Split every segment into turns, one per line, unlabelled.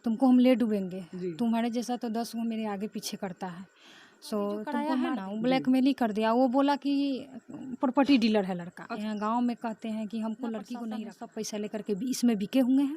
तुमको हम ले डूबेंगे,
जी।
तुम्हारे जैसा तो 10 वो मेरे आगे पीछे करता है। सो
जो कराया
तुमको
है
है
ना,
ना,
जी।
ब्लैकमेल ही कर दिया। वो बोला कि प्रॉपर्टी डीलर है लड़का।
अच्छा।
यहाँ गांव में कहते हैं कि हमको
ना
लड़की को
प्रशासन
नहीं
है।
रख, सब पैसा लेकर के भी इसमें बिके हुए हैं।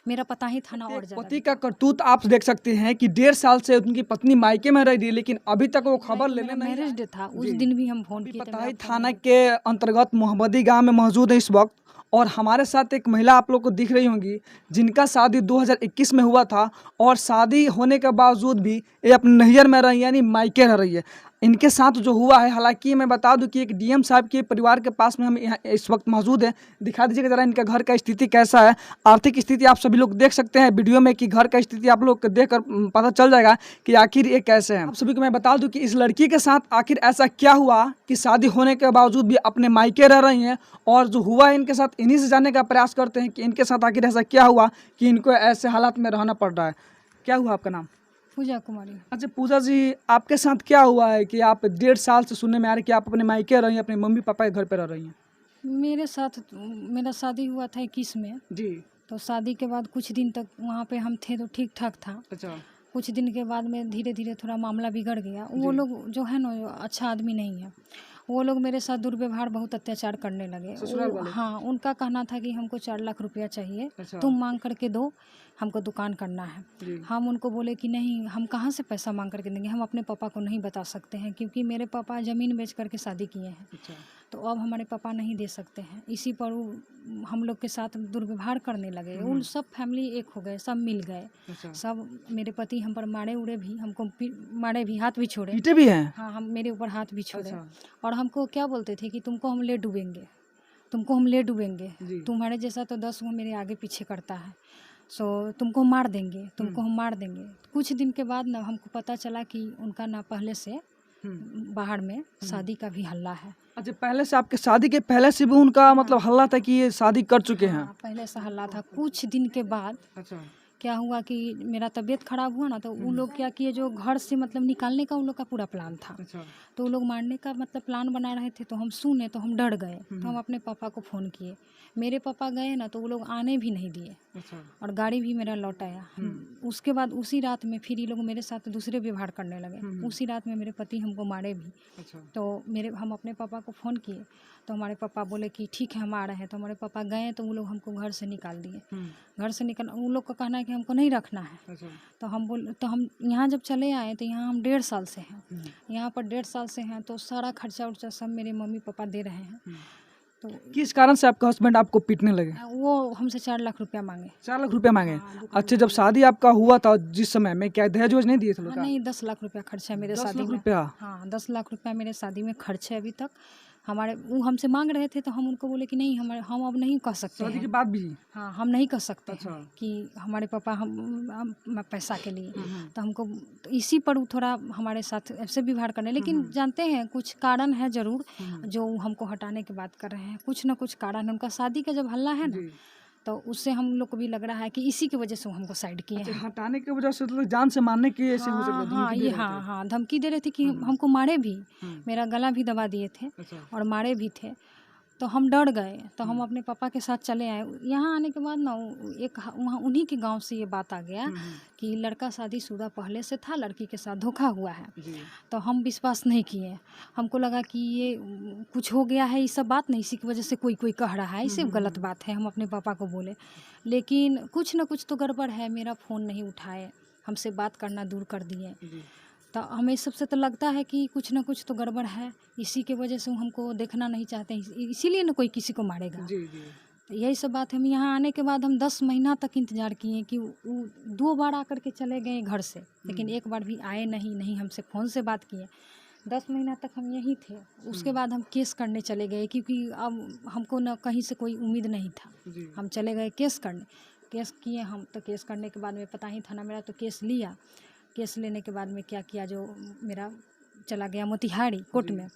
मेरा पता ही थाना
एक
और ज़्यादा
पति का करतूत आप देख सकते हैं कि 1.5 साल से उनकी पत्नी मायके में रह रही है, लेकिन अभी तक वो खबर
तो
लेने
मेरा
नहीं
मैरिज
आए।
डे था, उस
जी।
दिन भी हम फ़ोन
अभी
किए थे।
पताही
मेरा फ़ोन
थाना
नहीं
के अंतर्गत मोहम्मदी गांव में मौजूद है इस वक्त, और हमारे साथ एक महिला आप लोग को दिख रही होंगी जिनका शादी 2021 में हुआ था, और शादी होने के बावजूद भी ये अपने नैहर में रही, यानी मायके रह रही है। इनके साथ जो हुआ है, हालांकि मैं बता दूं कि एक डीएम साहब के परिवार के पास में हम यहाँ इस वक्त मौजूद है। दिखा दीजिएगा जरा इनका घर का स्थिति कैसा है। आर्थिक स्थिति आप सभी लोग देख सकते हैं वीडियो में कि घर का स्थिति आप लोग को देखकर पता चल जाएगा कि आखिर ये कैसे है। आप सभी को मैं बता दूं कि इस लड़की के साथ आखिर ऐसा क्या हुआ कि शादी होने के बावजूद भी अपने मायके रह रही हैं, और जो हुआ है इनके साथ इन्हीं से जानने का प्रयास करते हैं कि इनके साथ आखिर ऐसा क्या हुआ कि इनको ऐसे हालात में रहना पड़ रहा है। क्या हुआ आपका नाम?
पूजा कुमारी।
अच्छा पूजा जी, आपके साथ क्या हुआ है कि आप 1.5 साल से सुनने में आ रही है कि आप अपने मायके रही हैं, अपने मम्मी पापा के घर पे रह रही हैं?
मेरे साथ मेरा शादी हुआ था 21 में।
जी।
तो शादी के बाद कुछ दिन तक वहाँ पे हम थे तो ठीक ठाक था।
अच्छा।
कुछ दिन के बाद में धीरे धीरे थोड़ा मामला बिगड़ गया। वो
जी।
लोग जो है ना, अच्छा आदमी नहीं है। वो लोग मेरे साथ दुर्व्यवहार, बहुत अत्याचार करने लगे।
ससुराल
वो
वाले?
हाँ, उनका कहना था कि हमको 4 लाख रुपया चाहिए,
अच्छा।
तुम मांग करके दो, हमको दुकान करना है।
जी।
हम उनको बोले कि नहीं, हम कहाँ से पैसा मांग करके देंगे, हम अपने पापा को नहीं बता सकते हैं, क्योंकि मेरे पापा ज़मीन बेच करके शादी किए हैं।
अच्छा।
तो अब हमारे पापा नहीं दे सकते हैं। इसी पर वो हम लोग के साथ दुर्व्यवहार करने लगे। उन सब फैमिली एक हो गए, सब मिल गए।
अच्छा।
सब मेरे पति हम पर मारे उड़े भी, हमको मारे भी, हाथ भी छोड़े।
पीटे भी हैं?
हाँ, हम मेरे ऊपर हाथ भी छोड़े।
अच्छा।
और हमको क्या बोलते थे कि तुमको हम ले डूबेंगे, तुमको हम ले डूबेंगे,
जी।
तुम्हारे जैसा तो 10 वो मेरे आगे पीछे करता है। सो तुमको मार देंगे, तुमको हम मार देंगे। कुछ दिन के बाद ना हमको पता चला कि उनका ना पहले से बाहर में शादी का भी हल्ला है।
अच्छा, पहले से आपके शादी के पहले से भी उनका मतलब हल्ला था कि ये शादी कर चुके हैं?
हाँ, पहले से हल्ला था। कुछ दिन के बाद
अच्छा।
क्या हुआ कि मेरा तबीयत खराब हुआ ना, तो वो लोग क्या किए, जो घर से मतलब निकालने का उन लोग का पूरा प्लान था।
अच्छा।
तो वो लोग मारने का मतलब प्लान बना रहे थे। तो हम सुने तो हम डर गए। तो हम अपने पापा को फ़ोन किए। मेरे पापा गए ना, तो वो लोग आने भी नहीं दिए,
अच्छा।
और गाड़ी भी मेरा लौटाया। उसके बाद उसी रात में फिर ये लोग मेरे साथ दूसरे व्यवहार करने लगे। उसी रात में मेरे पति हमको मारे भी।
अच्छा।
तो हम अपने पापा को फ़ोन किए। तो हमारे पापा बोले कि ठीक है, हम आ रहे हैं। तो हमारे पापा गए, तो वो लोग हमको घर से निकाल दिए। घर से निकल, उन लोग का कहना है कि हमको नहीं रखना है।
अच्छा।
तो हम यहाँ जब चले आए, तो यहाँ हम 1.5 साल से हैं। यहाँ पर 1.5 साल से हैं, तो सारा खर्चा उर्चा सब मेरे मम्मी पापा दे रहे हैं। तो
किस कारण से आपका हस्बैंड आपको पीटने लगे?
वो हमसे 4 लाख रुपया मांगे।
4 लाख रुपया मांगे?
हाँ, दुकान
अच्छा, जब शादी आपका हुआ था जिस समय में, क्या दहेज वहेज नहीं दिए थे लोग
हाँ,
का?
नहीं, 10 लाख रुपया खर्च है मेरे
10
शादी
लाख
में।
रुपया?
हाँ, 10 लाख रुपया मेरे शादी में खर्च है अभी तक। हमारे वो हमसे मांग रहे थे, तो हम उनको बोले कि नहीं, हम अब नहीं कह सकते
शादी के
हैं।
बाद भी?
हाँ, हम नहीं कह सकते
अच्छा।
हैं कि हमारे पापा हम पैसा के लिए। तो हमको, तो इसी पर वो थोड़ा हमारे साथ ऐसे व्यवहार करने, लेकिन जानते हैं कुछ कारण है ज़रूर, जो हमको हटाने की बात कर रहे हैं। कुछ ना कुछ कारण है। उनका शादी का जब हल्ला है ना, तो उससे हम लोग को भी लग रहा है कि इसी की वजह से वो हमको साइड किए
अच्छा,
हैं।
हटाने की वजह से मतलब जान से मारने की ऐसे हो सकता
हाँ
है,
हाँ,
धमकी दे
ये
रहे थे?
हाँ, धमकी दे रहे थे कि हमको मारे भी। मेरा गला भी दबा दिए थे
अच्छा।
और मारे भी थे। तो हम डर गए। तो हम अपने पापा के साथ चले आए। यहाँ आने के बाद ना, वहाँ उन्हीं के गांव से ये बात आ गया कि लड़का शादीशुदा पहले से था, लड़की के साथ धोखा हुआ है। तो हम विश्वास नहीं किए। हमको लगा कि ये कुछ हो गया है, ये सब बात नहीं, इसी की वजह से कोई कह रहा है, इसे गलत बात है। हम अपने पापा को बोले, लेकिन कुछ ना कुछ तो गड़बड़ है। मेरा फ़ोन नहीं उठाए, हमसे बात करना दूर कर दिए। तो हमें सबसे तो लगता है कि कुछ ना कुछ तो गड़बड़ है। इसी के वजह से वो हमको देखना नहीं चाहते हैं, इसीलिए ना कोई किसी को मारेगा।
जी जी।
तो यही सब बात है। हम यहाँ आने के बाद हम 10 महीना तक इंतज़ार किए कि वो 2 बार आकर के चले गए घर से, लेकिन एक बार भी आए नहीं हमसे फ़ोन से बात किए। 10 महीना तक हम यहीं थे। उसके बाद हम केस करने चले गए, क्योंकि अब हमको ना कहीं से कोई उम्मीद नहीं था। हम चले गए केस करने। केस किए हम, तो केस करने के बाद में पता ही था ना, मेरा तो केस लिया। केस लेने के बाद में क्या किया, जो मेरा चला गया मोतिहारी कोर्ट में।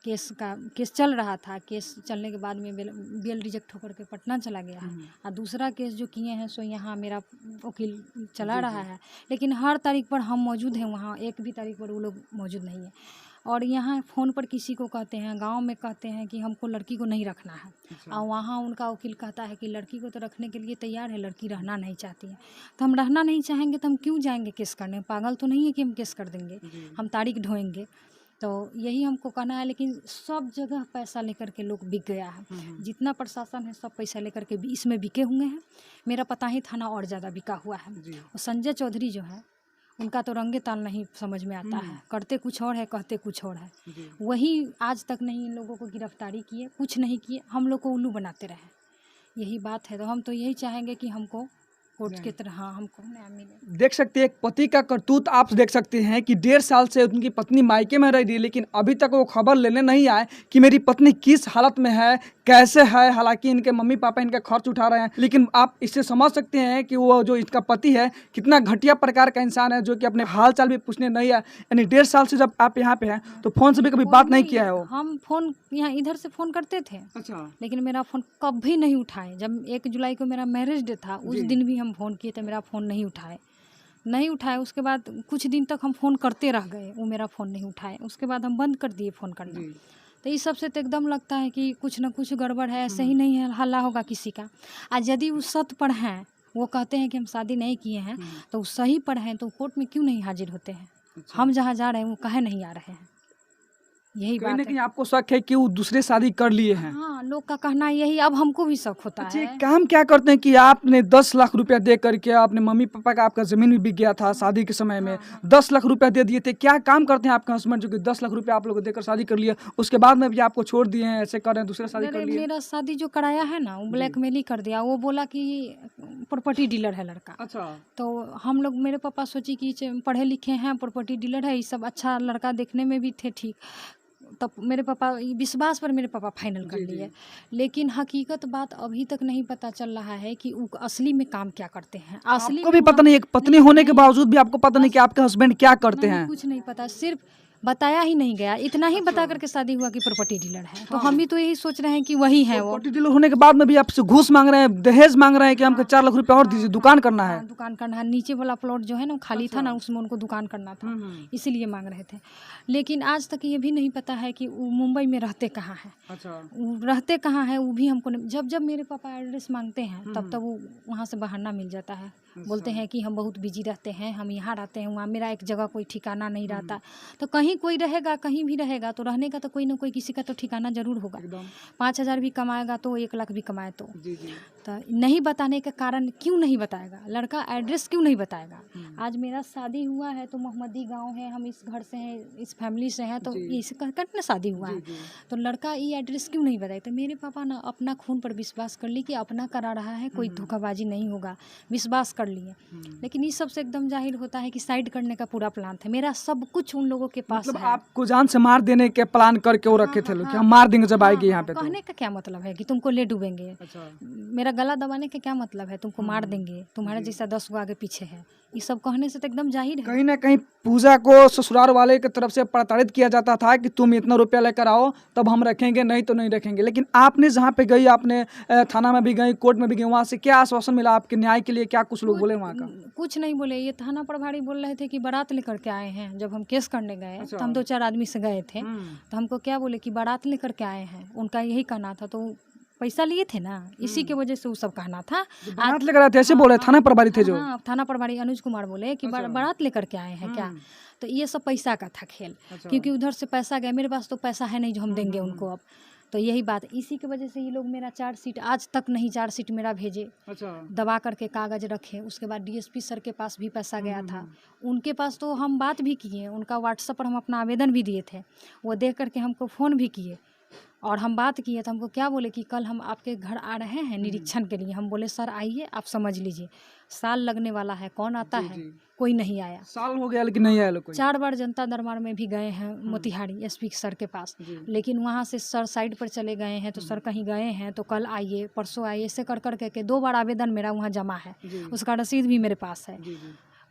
केस चल रहा था। केस चलने के बाद में बेल रिजेक्ट होकर के पटना चला गया है। और दूसरा केस जो किए हैं, सो यहाँ मेरा वकील चला रहा है। लेकिन हर तारीख पर हम मौजूद हैं वहाँ, एक भी तारीख पर वो लोग मौजूद नहीं है। और यहाँ फ़ोन पर किसी को कहते हैं, गांव में कहते हैं कि हमको लड़की को नहीं रखना है, और वहाँ उनका वकील कहता है कि लड़की को तो रखने के लिए तैयार है, लड़की रहना नहीं चाहती है। तो हम रहना नहीं चाहेंगे तो हम क्यों जाएंगे केस करने? पागल तो नहीं है कि हम केस कर देंगे, हम तारीख ढोएंगे। तो यही हमको कहना है। लेकिन सब जगह पैसा लेकर के लोग बिक गया है, जितना प्रशासन है सब पैसा लेकर के इसमें बिके हुए हैं। मेरा पता ही थाना और ज़्यादा बिका हुआ है। और संजय चौधरी जो है उनका तो रंगे ताल नहीं समझ में आता है, करते कुछ और है, कहते कुछ और है। वही आज तक नहीं इन लोगों को गिरफ्तारी किए, कुछ नहीं किए, हम लोग को उल्लू बनाते रहे। यही बात है। तो हम तो यही चाहेंगे कि हमको कोर्ट की तरह हमको न्याय मिले।
देख सकते हैं एक पति का करतूत आप देख सकते हैं कि 1.5 साल से उनकी पत्नी मायके में रह रही है, लेकिन अभी तक वो खबर लेने नहीं आए कि मेरी पत्नी किस हालत में है, कैसे है। हालांकि इनके मम्मी पापा इनका खर्च उठा रहे हैं, लेकिन आप इससे समझ सकते हैं कि वो जो इसका पति है कितना घटिया प्रकार का इंसान है, जो कि अपने हाल चाल भी पूछने नहीं आया। यानी 1.5 साल से जब आप यहाँ पे हैं तो फ़ोन से भी कभी बात नहीं किया है वो?
हम फ़ोन यहाँ इधर से फ़ोन करते थे,
अच्छा।
लेकिन मेरा फ़ोन कभी नहीं उठाए। जब 1 जुलाई को मेरा मैरिज डे था, उस दिन भी हम फ़ोन किए तो मेरा फ़ोन नहीं उठाए। उसके बाद कुछ दिन तक हम फ़ोन करते रह गए, वो मेरा फ़ोन नहीं उठाए। उसके बाद हम बंद कर दिए फ़ोन करना। तो इस सब से तो एकदम लगता है कि कुछ ना कुछ गड़बड़ है, ऐसे ही नहीं है हल्ला होगा किसी का। आज यदि वो सत्य पर हैं, वो कहते हैं कि हम शादी नहीं किए हैं, तो वो सही पर हैं तो कोर्ट में क्यों नहीं हाजिर होते हैं? हम जहाँ जा रहे हैं वो काहे नहीं आ रहे हैं? यही
कहीं ना
बात
कहीं
है।
आपको शक है कि वो दूसरे शादी कर लिए हैं?
हाँ, लोग का कहना यही, अब हमको भी शक होता
अच्छा,
है।
एक काम क्या करते हैं कि आपने 10 लाख रुपया दे करके अपने मम्मी पापा का आपका ज़मीन भी बिक गया था शादी के समय में, 10 लाख रुपया दे दिए थे। क्या काम करते हैं आपके हस्बैंड जो कि 10 लाख रुपया आप लोगों को देकर शादी कर लिया, उसके बाद में भी आपको छोड़ दिए हैं, ऐसे कर रहे हैं, दूसरे शादी कर लिए?
मेरा शादी जो कराया है ना, वो ब्लैकमेल ही कर दिया। वो बोला कि प्रॉपर्टी डीलर है लड़का।
अच्छा।
तो हम लोग, मेरे पापा सोची कि पढ़े लिखे हैं, प्रॉपर्टी डीलर है, ये सब अच्छा लड़का देखने में भी थे ठीक। तब मेरे पापा विश्वास पर मेरे पापा फाइनल कर लिए। लेकिन हकीकत बात अभी तक नहीं पता चल रहा है कि वो असली में काम क्या करते हैं। असली
आपको
में
भी पता नहीं, एक पत्नी होने के बावजूद भी आपको पता नहीं कि आपके हस्बैंड क्या करते हैं?
कुछ नहीं पता, सिर्फ बताया ही नहीं गया। इतना ही बता करके शादी हुआ कि प्रॉपर्टी डीलर है। तो हम भी तो यही सोच रहे हैं कि वही है वो।
प्रॉपर्टी डीलर होने के बाद में भी आपसे घूस मांग रहे हैं, दहेज मांग रहे हैं कि हमको 4 लाख रुपया और दीजिए, दुकान करना है।
हाँ, दुकान करना है। नीचे वाला प्लॉट जो है ना, वो खाली था ना, उसमें उनको दुकान करना था, इसीलिए मांग रहे थे। लेकिन आज तक ये भी नहीं पता है कि वो मुंबई में रहते कहाँ हैं।
अच्छा।
वो रहते कहाँ हैं वो भी हमको नहीं। जब जब मेरे पापा एड्रेस मांगते हैं तब तब वो वहाँ से बहाना मिल जाता है। बोलते हैं कि हम बहुत बिजी रहते हैं, हम यहाँ रहते हैं, वहाँ मेरा एक जगह कोई ठिकाना नहीं रहता। तो कहीं कोई रहेगा, कहीं भी रहेगा, तो रहने का तो कोई ना कोई किसी का तो ठिकाना जरूर होगा। 5,000 भी कमाएगा तो 1 लाख भी कमाए तो तो नहीं बताने के कारण क्यों नहीं बताएगा लड़का? एड्रेस क्यों नहीं बताएगा? आज मेरा शादी हुआ है तो मोहम्मदी गांव है, हम इस घर से हैं, इस फैमिली से हैं, तो इस कहकर ना शादी हुआ है। तो लड़का ये एड्रेस क्यों नहीं बताए? तो मेरे पापा ना अपना खून पर विश्वास कर ली कि अपना करा रहा है, कोई धोखाबाजी नहीं होगा, विश्वास कर लिए। लेकिन इस सब से एकदम जाहिर होता है कि साइड करने का पूरा प्लान था। मेरा सब कुछ उन लोगों के पास
मतलब
है।
आपको जान से मार देने के प्लान करके वो रखे थे लोग कि हम मार देंगे जब आएगी यहाँ पे। तो
कहने का क्या मतलब है कि तुमको ले डूबेंगे?
अच्छा।
मेरा गला दबाने का क्या मतलब है? तुमको मार देंगे, तुम्हारे जैसा 10 गो आगे पीछे है। ये सब कहने से तो एकदम जाहिर है।
कहीं ना कहीं पूजा को ससुराल वाले की तरफ से प्रताड़ित किया जाता था कि तुम इतना रुपया लेकर आओ तब हम रखेंगे, नहीं तो नहीं रखेंगे। लेकिन आपने जहाँ पे गई, आपने थाना में भी गई, कोर्ट में भी गई, वहाँ से क्या आश्वासन मिला आपके न्याय के लिए? क्या कुछ लोग बोले वहाँ का?
कुछ नहीं बोले। ये थाना प्रभारी बोल रहे थे कि बारात लेकर के आए हैं। जब हम केस करने गए तो हम 2-4 आदमी से गए थे, तो हमको क्या बोले कि बारात लेकर के आए हैं, उनका यही कहना था। तो पैसा लिए थे ना, इसी की वजह से वो सब कहना था।
बारात लेकर आए थे ऐसे बोले थाना प्रभारी थे जो?
हाँ, थाना प्रभारी अनुज कुमार बोले कि बारात लेकर के आए हैं क्या? तो ये सब पैसा का था खेल, क्योंकि उधर से पैसा गया, मेरे पास तो पैसा है नहीं जो हम देंगे उनको अब। तो यही बात, इसी की वजह से ये लोग मेरा चार्जशीट आज तक नहीं, चार्जशीट मेरा भेजे, दबा करके कागज रखे। उसके बाद डीएसपी सर के पास भी पैसा गया था, उनके पास तो हम बात भी किए, उनका व्हाट्सएप पर हम अपना आवेदन भी दिए थे, वो देख करके हमको फ़ोन भी किए और हम बात किए। तो हमको क्या बोले कि कल हम आपके घर आ रहे हैं निरीक्षण के लिए। हम बोले सर आइए, आप समझ लीजिए साल लगने वाला है, कौन आता है? कोई नहीं आया।
साल हो गया लेकिन नहीं आया लोग कोई।
4 बार जनता दरबार में भी गए हैं मोतिहारी एसपी सर के पास, लेकिन वहाँ से सर साइड पर चले गए हैं। तो सर कहीं गए हैं तो कल आइए, परसों आइए, ऐसे कर कर के 2 बार आवेदन मेरा वहाँ जमा है, उसका रसीद भी मेरे पास है।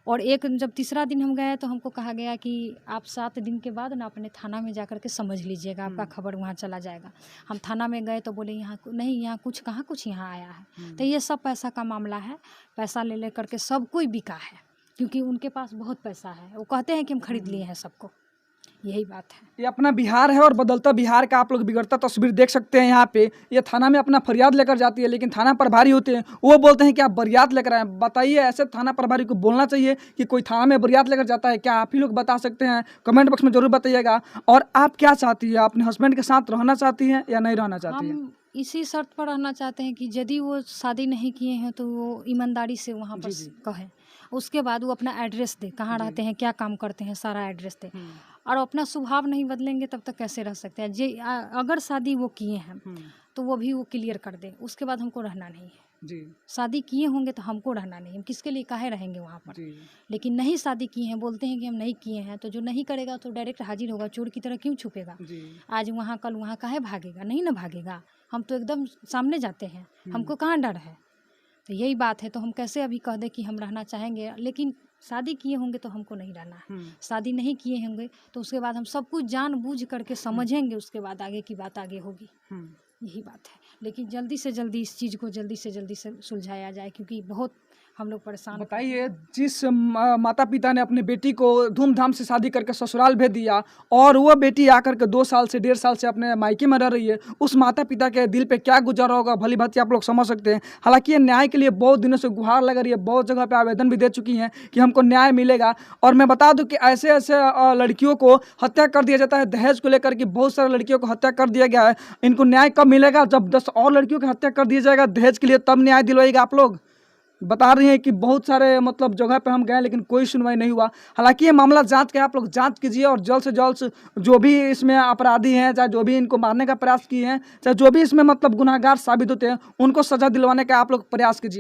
और एक जब तीसरा दिन हम गए तो हमको कहा गया कि आप 7 दिन के बाद ना अपने थाना में जा कर के समझ लीजिएगा, आपका खबर वहाँ चला जाएगा। हम थाना में गए तो बोले यहाँ नहीं, यहाँ कुछ कहाँ कुछ यहाँ आया है। तो ये सब पैसा का मामला है, पैसा ले करके सब कोई बिका है, क्योंकि उनके पास बहुत पैसा है। वो कहते हैं कि हम खरीद लिए हैं सबको, यही बात है।
ये अपना बिहार है और बदलता बिहार का आप लोग बिगड़ता तस्वीर देख सकते हैं। यहाँ पे ये थाना में अपना फरियाद लेकर जाती है, लेकिन थाना प्रभारी होते हैं वो बोलते हैं कि आप बरियात लेकर आए। बताइए, ऐसे थाना प्रभारी को बोलना चाहिए कि कोई थाना में बरियात लेकर जाता है क्या? आप ही लोग बता सकते हैं, कमेंट बॉक्स में जरूर बताइएगा। और आप क्या चाहती है, अपने हस्बैंड के साथ रहना चाहती हैं या नहीं रहना चाहती हैं?
हम इसी शर्त पर रहना चाहते हैं कि यदि वो शादी नहीं किए हैं तो वो ईमानदारी से वहाँ पर
जी, जी।
कहें। उसके बाद वो अपना एड्रेस दे, कहाँ
जी।
रहते हैं, क्या काम करते हैं, सारा एड्रेस दे। और अपना स्वभाव नहीं बदलेंगे तब तक कैसे रह सकते हैं? अगर शादी वो किए हैं तो वो भी वो क्लियर कर दे। उसके बाद हमको रहना नहीं है।
जी
शादी किए होंगे तो हमको रहना नहीं, हम किसके लिए काहे रहेंगे वहाँ पर।
जी
लेकिन नहीं शादी किए हैं, बोलते हैं कि हम नहीं किए हैं, तो जो नहीं करेगा तो डायरेक्ट हाजिर होगा, चोर की तरह क्यों छुपेगा?
जी
आज वहाँ कल वहाँ काहे भागेगा? नहीं ना भागेगा। हम तो एकदम सामने जाते हैं, हमको कहाँ डर है? तो यही बात है। तो हम कैसे अभी कह दें कि हम रहना चाहेंगे, लेकिन शादी किए होंगे तो हमको नहीं रहना है। शादी नहीं किए होंगे तो उसके बाद हम सब कुछ जानबूझ करके समझेंगे, उसके बाद आगे की बात आगे होगी। यही बात है। लेकिन जल्दी से जल्दी इस चीज़ को जल्दी से सुलझाया जाए, क्योंकि बहुत हम लोग परेशान।
बताइए, जिस माता पिता ने अपनी बेटी को धूमधाम से शादी करके ससुराल भेज दिया और वो बेटी आकर के 2 साल से 1.5 साल से अपने मायके में रह रही है, उस माता पिता के दिल पे क्या गुजर रहा होगा, भली भांति आप लोग समझ सकते हैं। हालांकि ये न्याय के लिए बहुत दिनों से गुहार लग रही है, बहुत जगह पे आवेदन भी दे चुकी हैं कि हमको न्याय मिलेगा। और मैं बता दूं कि ऐसे ऐसे लड़कियों को हत्या कर दिया जाता है दहेज को लेकर के, बहुत सारे लड़कियों को हत्या कर दिया गया है। इनको न्याय कब मिलेगा? जब 10 और लड़कियों की हत्या कर दिया जाएगा दहेज के लिए, तब न्याय दिलवाएगा। आप लोग बता रही हैं कि बहुत सारे मतलब जगह पे हम गए लेकिन कोई सुनवाई नहीं हुआ। हालांकि ये मामला जांच का, आप लोग जांच कीजिए और जल्द से जल्द जो भी इसमें अपराधी हैं, चाहे जो भी इनको मारने का प्रयास किए हैं, चाहे जो भी इसमें मतलब गुनहगार साबित होते हैं, उनको सजा दिलवाने का आप लोग प्रयास कीजिए।